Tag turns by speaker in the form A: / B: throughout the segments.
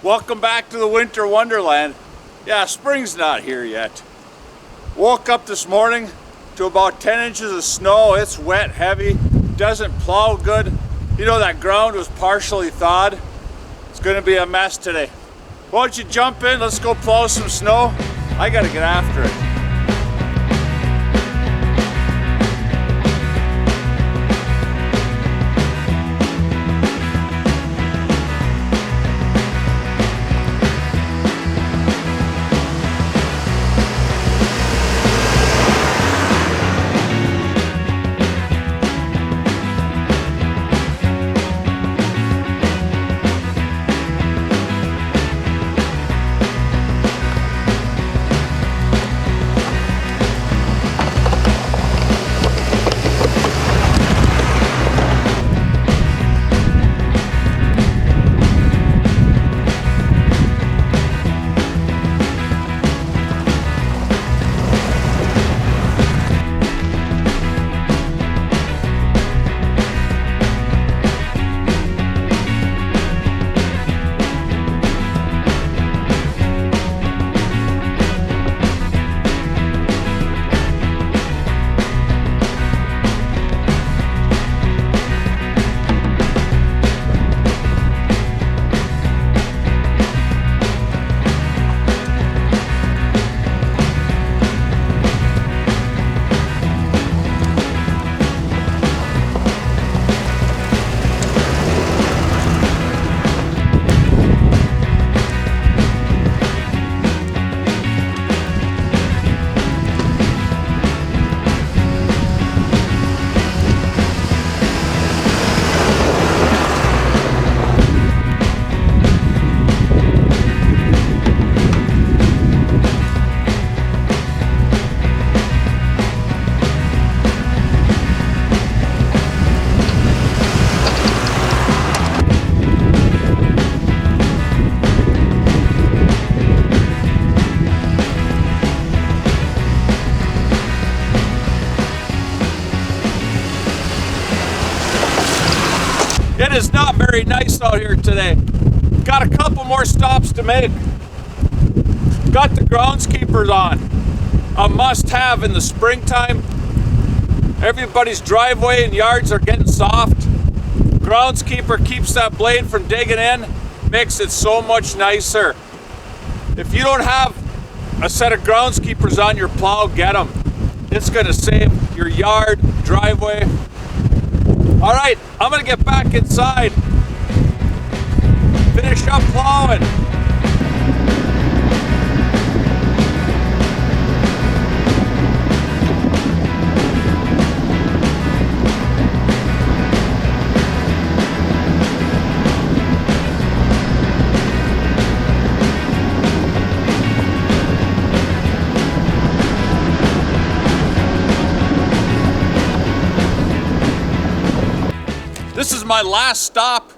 A: Welcome back to the winter wonderland. Yeah, spring's not here yet. Woke up this morning to about 10 inches of snow. It's wet, heavy, doesn't plow good. You know, that ground was partially thawed. It's gonna be a mess today. Why don't you jump in, let's go plow some snow. I gotta get after it. It is not very nice out here today. Got a couple more stops to make. Got the groundskeepers on. A must-have in the springtime. Everybody's driveway and yards are getting soft. Groundskeeper keeps that blade from digging in, makes it so much nicer. If you don't have a set of groundskeepers on your plow, get them. It's gonna save your yard, driveway. All right, I'm gonna get back inside, finish up plowing. This is my last stop,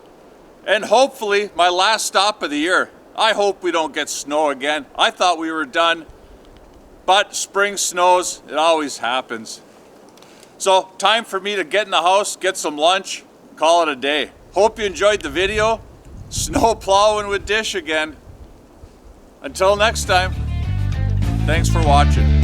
A: and hopefully my last stop of the year. I hope we don't get snow again. I thought we were done, but spring snows, it always happens. So time for me to get in the house, get some lunch, call it a day. Hope you enjoyed the video. Snow plowing with Dish again. Until next time, thanks for watching.